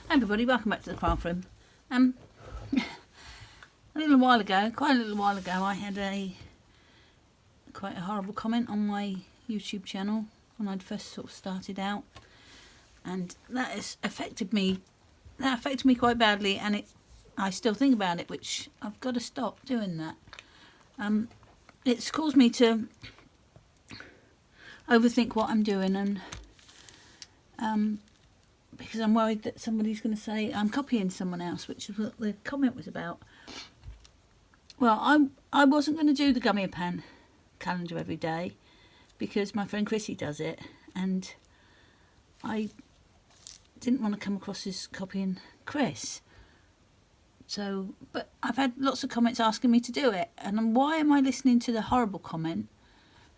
Hi everybody, welcome back to the craft room. A little while ago, I had quite a horrible comment on my YouTube channel when I'd first sort of started out, and that has affected me. That affected me quite badly, and I still think about it, which I've got to stop doing that. It's caused me to overthink what I'm doing, and because I'm worried that somebody's going to say I'm copying someone else, which is what the comment was about. Well, I wasn't going to do the Gummiapan calendar every day because my friend Chrissy does it, and I didn't want to come across as copying Chris. So, but I've had lots of comments asking me to do it, and why am I listening to the horrible comment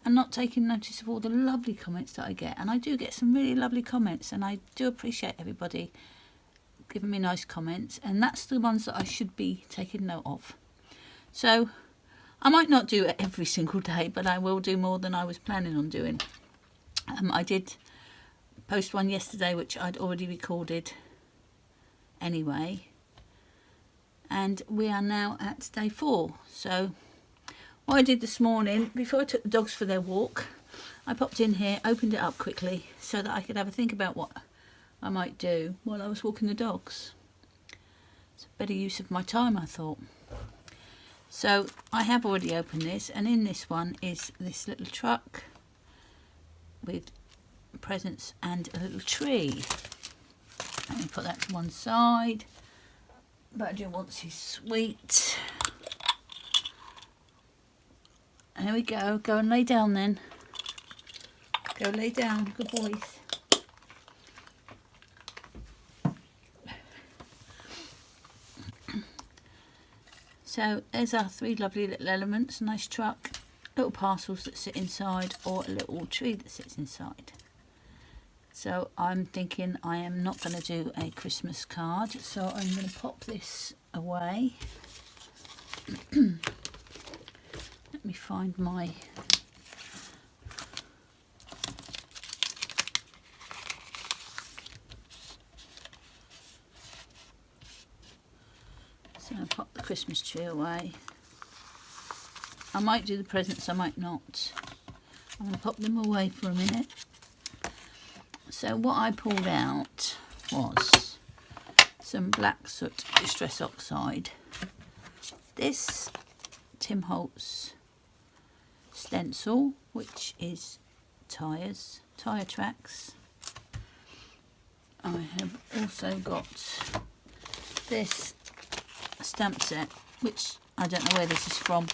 and not taking notice of all the lovely comments that I get? And I do get some really lovely comments, and I do appreciate everybody giving me nice comments, and that's the ones that I should be taking note of. So I might not do it every single day, but I will do more than I was planning on doing. I did post one yesterday which I'd already recorded anyway, and we are now at day 4. So what I did this morning, before I took the dogs for their walk, I popped in here, opened it up quickly so that I could have a think about what I might do while I was walking the dogs. It's a better use of my time, I thought. So I have already opened this, and in this one is this little truck with presents and a little tree. Let me put that to one side. Badger wants his sweet. There we go. Go and lay down then. Go lay down. Good boys. So there's our 3 lovely little elements. Nice truck, little parcels that sit inside, or a little tree that sits inside. So I'm thinking I am not going to do a Christmas card, so I'm going to pop this away. Let me find my... So I'll pop the Christmas tree away. I might do the presents, I might not. I'm going to pop them away for a minute. So what I pulled out was some black soot distress oxide. This Tim Holtz stencil, which is Tyre tracks. I have also got this stamp set, which I don't know where this is from.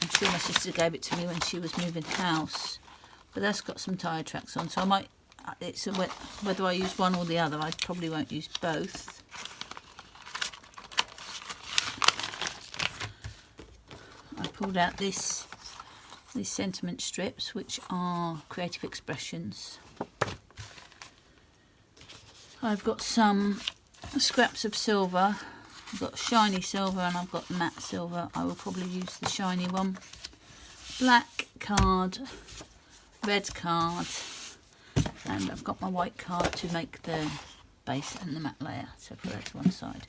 I'm sure my sister gave it to me when she was moving house, but that's got some Tyre tracks on, so I might, it's whether I use one or the other. I probably won't use both. I pulled out these sentiment strips, which are creative expressions. I've got some scraps of silver. I've got shiny silver and I've got matte silver. I will probably use the shiny one. Black card, red card, and I've got my white card to make the base and the matte layer, so put that to one side.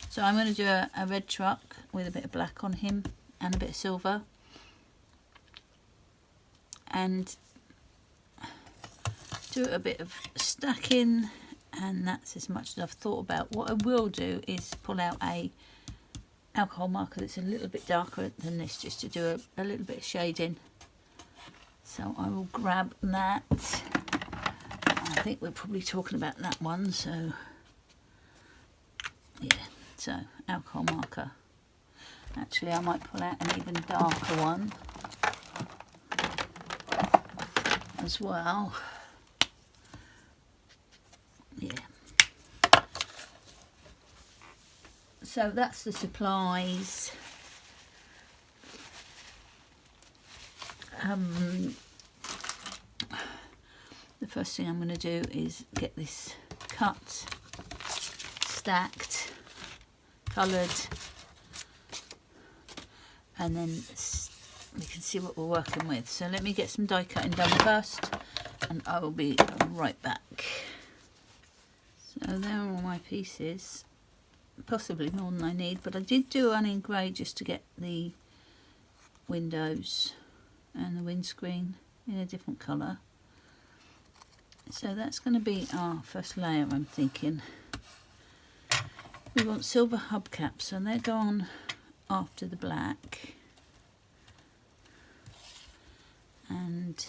So I'm going to do a red truck with a bit of black on him and a bit of silver, and do a bit of stacking, and that's as much as I've thought about. What I will do is pull out a alcohol marker that's a little bit darker than this, just to do a little bit of shading. So I will grab that. I think we're probably talking about that one, so yeah, so alcohol marker. Actually, I might pull out an even darker one as well. Yeah. So that's the supplies. The first thing I'm going to do is get this cut, stacked, coloured, and then we can see what we're working with. So let me get some die cutting done first, and I will be right back. So So there are all my pieces, possibly more than I need, but I did do one in grey just to get the windows and the windscreen in a different colour. So that's going to be our first layer, I'm thinking. We want silver hubcaps, and they go on after the black. And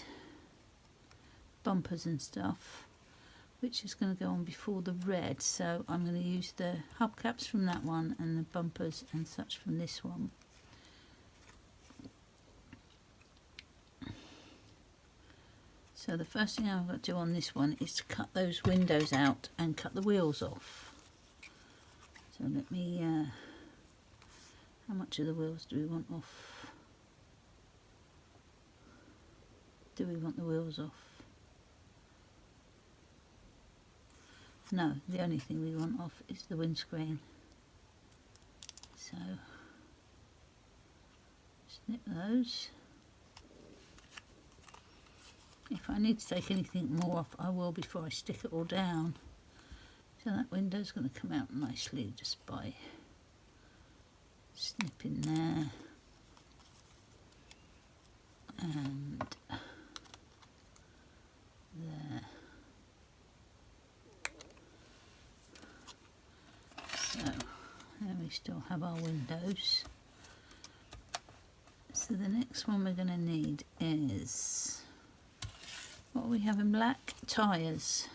bumpers and stuff, which is going to go on before the red. So I'm going to use the hubcaps from that one and the bumpers and such from this one. So the first thing I've got to do on this one is to cut those windows out and cut the wheels off. So let me, how much of the wheels do we want off? Do we want the wheels off? No, the only thing we want off is the windscreen. So, snip those. If I need to take anything more off, I will before I stick it all down. So that window's going to come out nicely just by snipping there. And there. So there we still have our windows. So the next one we're going to need is, what we have in black? Tyres.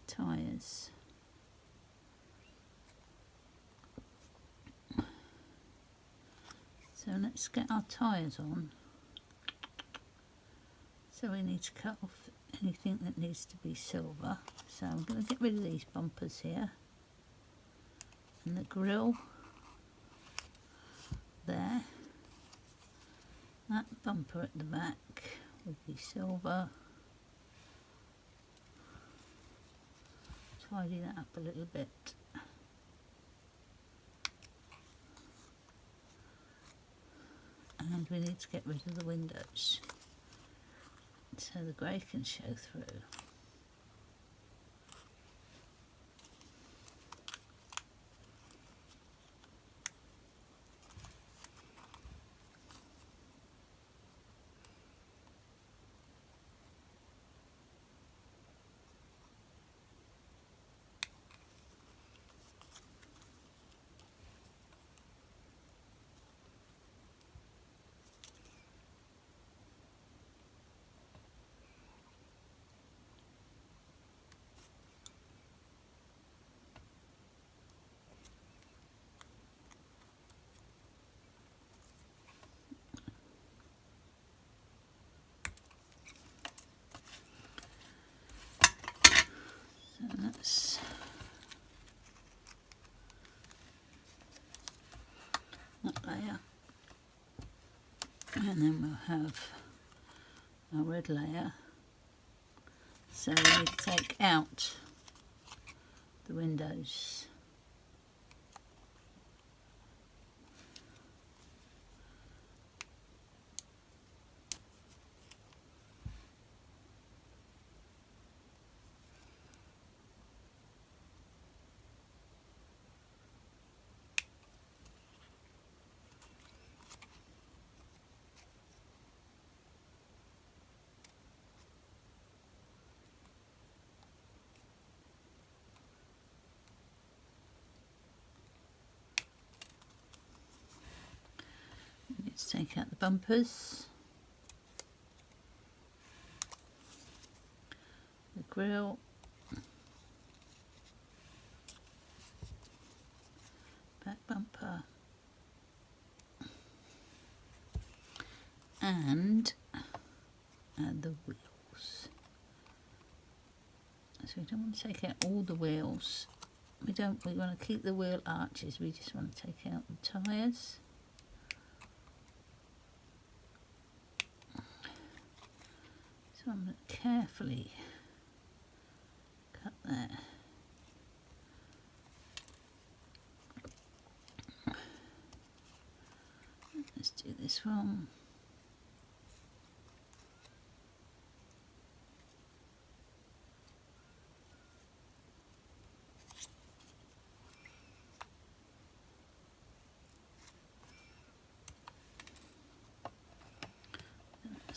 Tyres. So let's get our tyres on. So we need to cut off anything that needs to be silver. So I'm going to get rid of these bumpers here. And the grille there. That bumper at the back would be silver. Tidy that up a little bit. And we need to get rid of the windows so the grey can show through. That's that layer, and then we'll have our red layer. So we need to take out the windows. Let's take out the bumpers, the grille, back bumper, and the wheels. So we don't want to take out all the wheels. We want to keep the wheel arches. We just want to take out the tyres. So I'm going to carefully cut there. Let's do this one.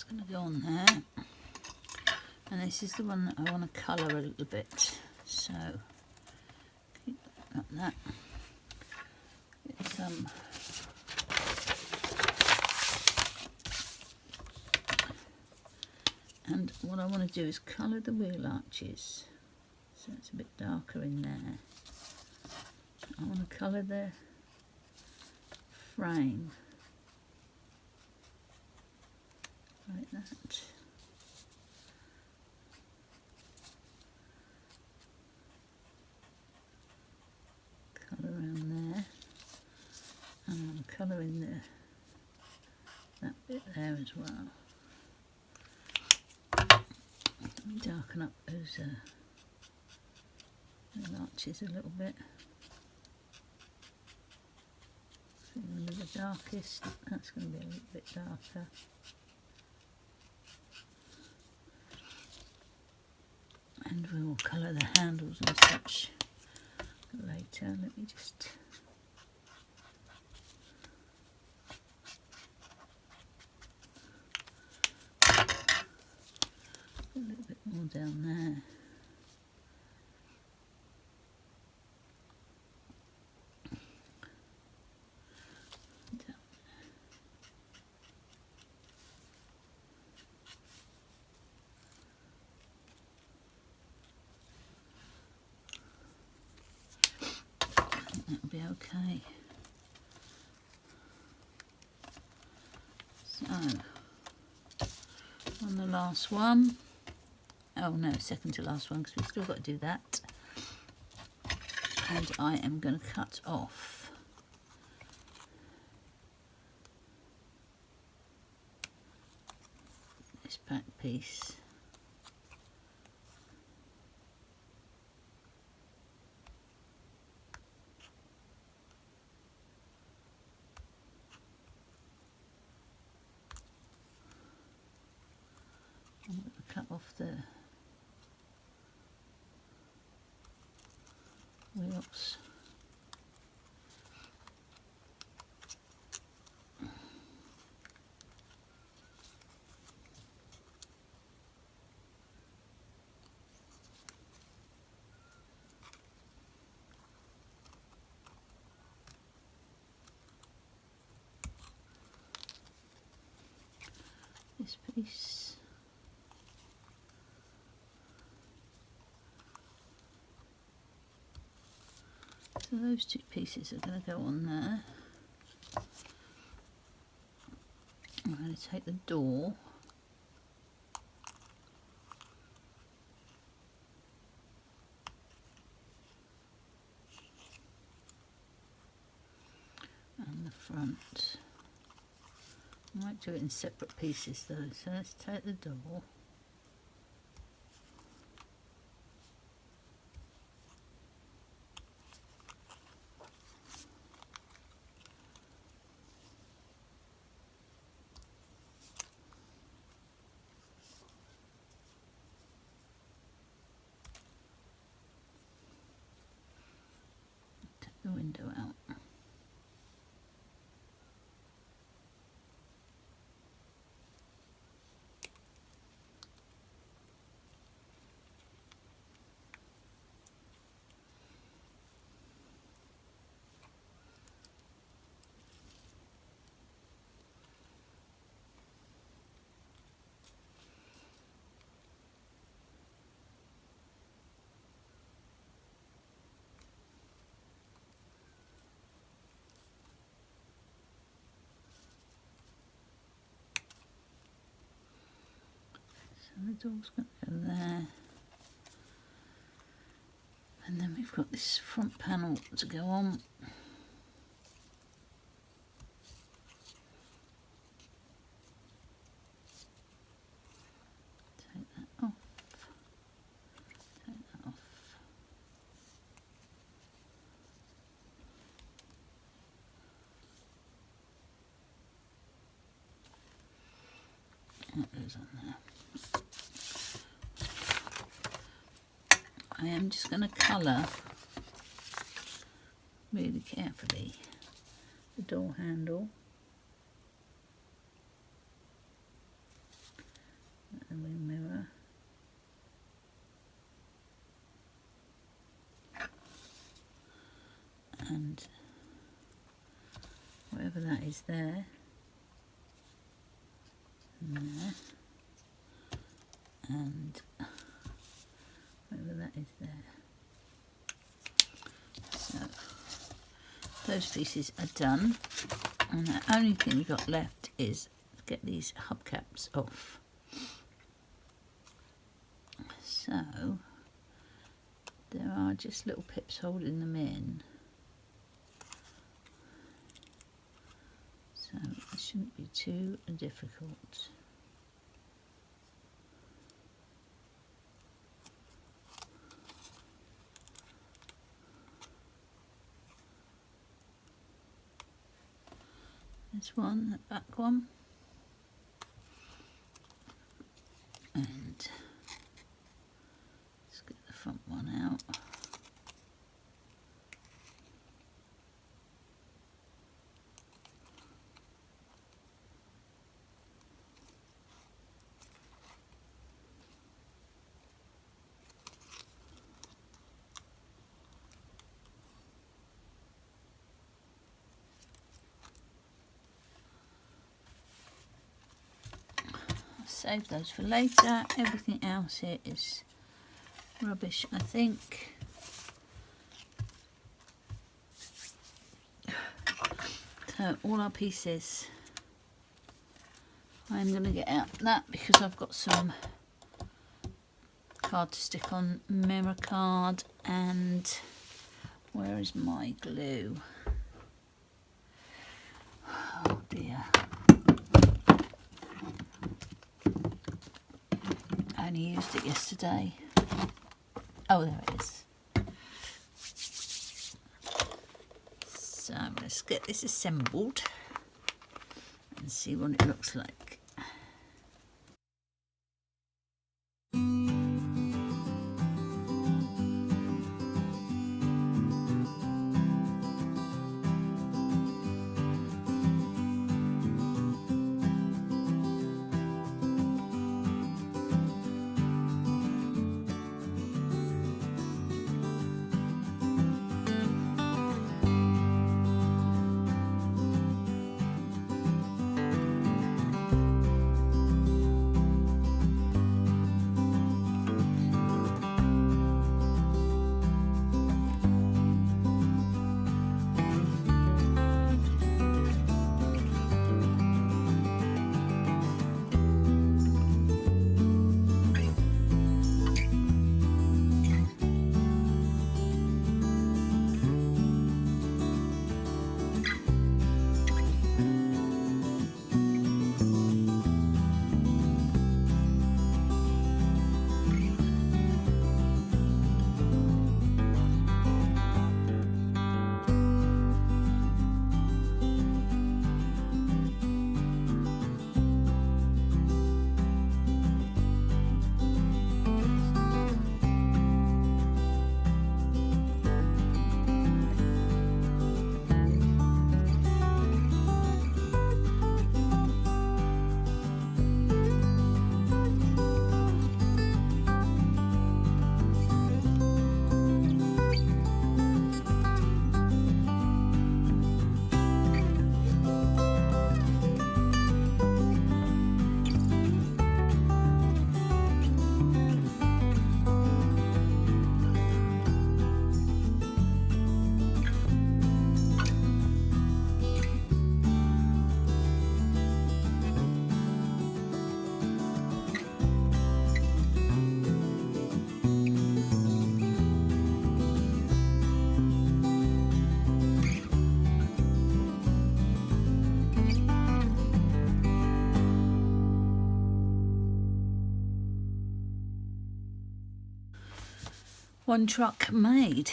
That's going to go on there. And this is the one that I want to colour a little bit. So, keep that like that. Get some and what I want to do is colour the wheel arches. So it's a bit darker in there. I want to colour the frame like that. Colour around there, and I want to colour in that bit there as well. Let me darken up those arches a little bit. One of the darkest, that's going to be a little bit darker. And we will colour the handles and such later. Let me just put a little bit more down there. That'll be okay. So, on the last one, oh no, second to last one, because we've still got to do that. And I am going to cut off this back piece. I'm going to cut off the wheels. This piece. So those two pieces are going to go on there. I'm going to take the door and the front. I might do it in separate pieces though, so let's take the door. The window out. And the door's going to go there. And then we've got this front panel to go on. Take that off. Take that off. That goes on there. I am just going to colour really carefully the door handle. and whatever that is there, and there, and whatever that is there. So those pieces are done, and the only thing we've got left is to get these hubcaps off. So there are just little pips holding them in, so it shouldn't be too difficult. This one, the back one, and let's get the front one out. Save those for later. Everything else here is rubbish, I think. So all our pieces, I'm going to get out that because I've got some card to stick on, mirror card, and where is my glue? Oh dear. I only used it yesterday. Oh, there it is. So let's get this assembled and see what it looks like. One truck made.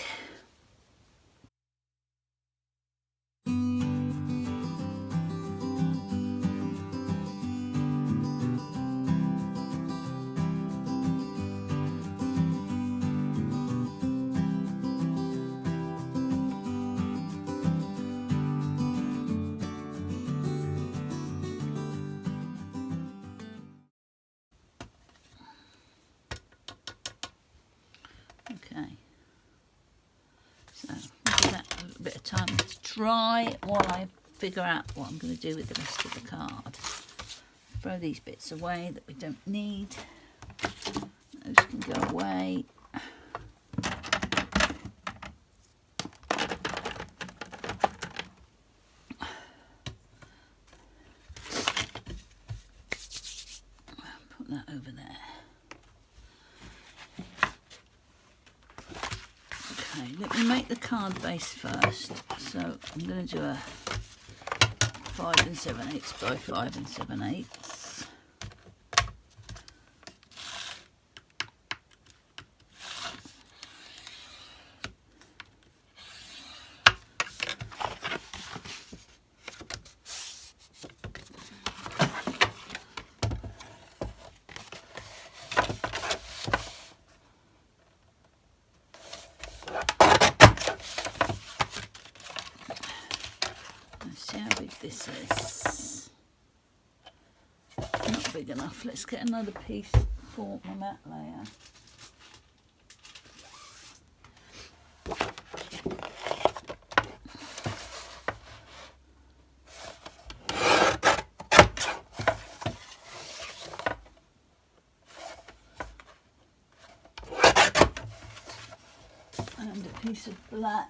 Okay. time to dry while I figure out what I'm going to do with the rest of the card. Throw these bits away that we don't need. Those can go away. Put that over there. Okay, let me make the card base first. So I'm going to do a 5 7/8 by 5 7/8. This is not big enough. Let's get another piece for my mat layer. And a piece of black.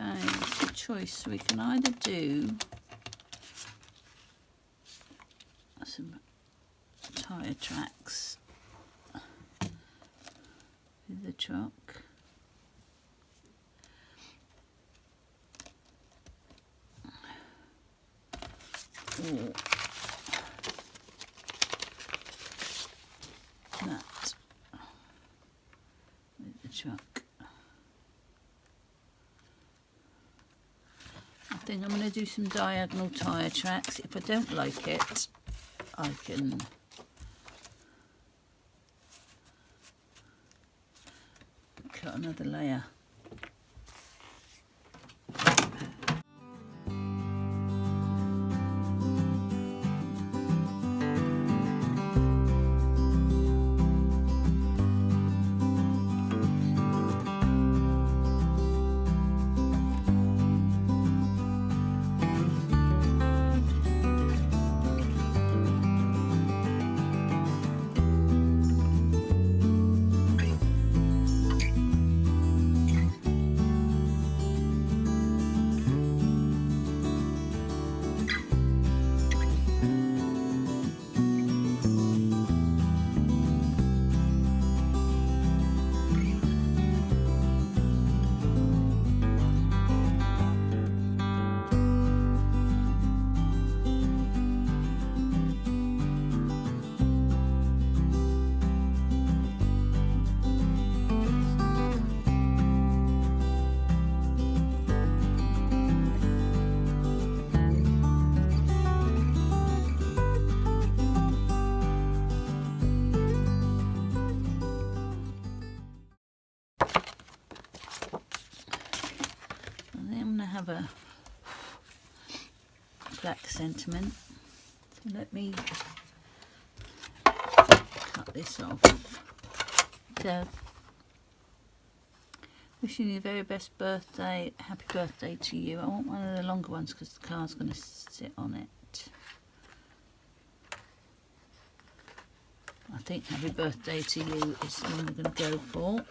It's a choice. We can either do some tyre tracks with the truck, or that with the truck. I think I'm going to do some diagonal tyre tracks. If I don't like it, I can cut another layer. Have a black sentiment, so let me cut this off. So, wishing you the very best birthday, happy birthday to you. I want one of the longer ones because the card's going to sit on it. I think happy birthday to you is the one we're going to go for.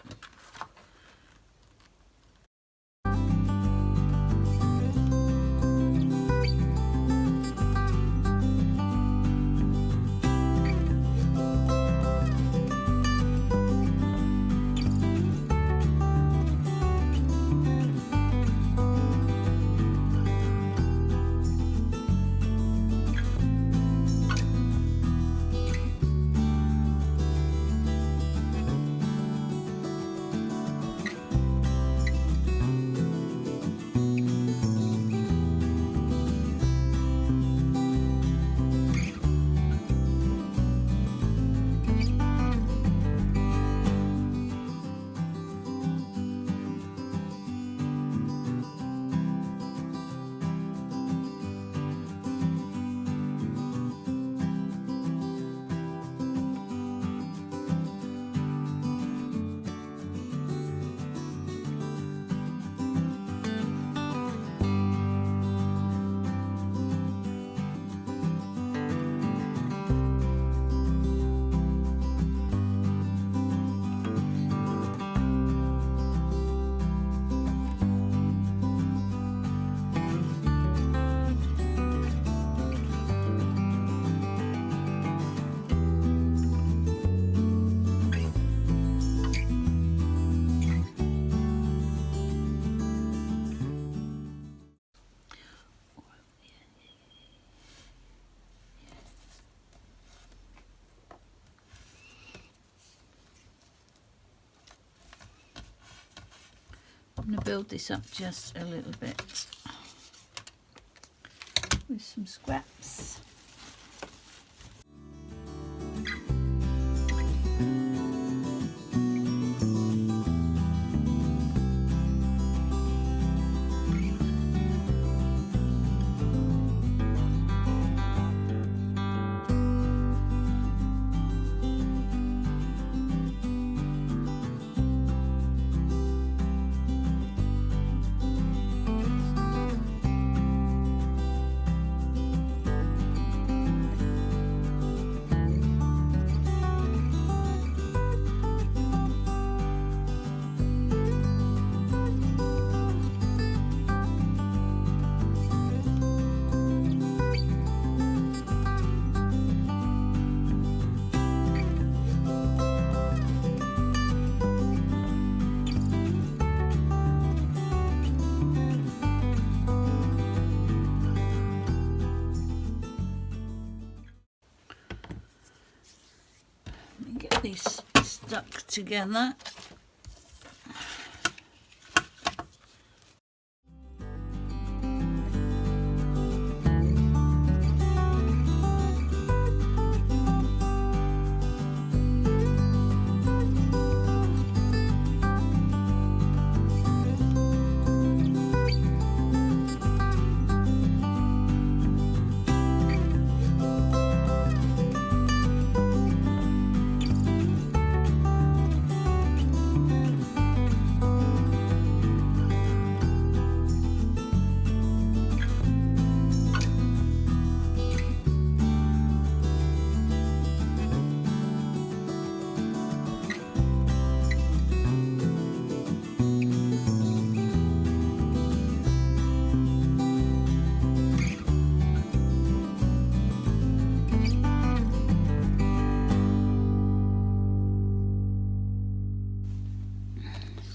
going to build this up just a little bit with some scraps. Get these stuck together.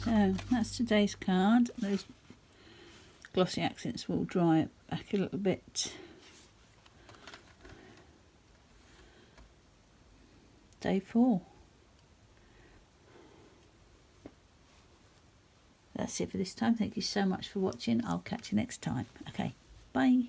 So that's today's card. Those glossy accents will dry it back a little bit. Day 4. That's it for this time. Thank you so much for watching. I'll catch you next time. Okay, bye.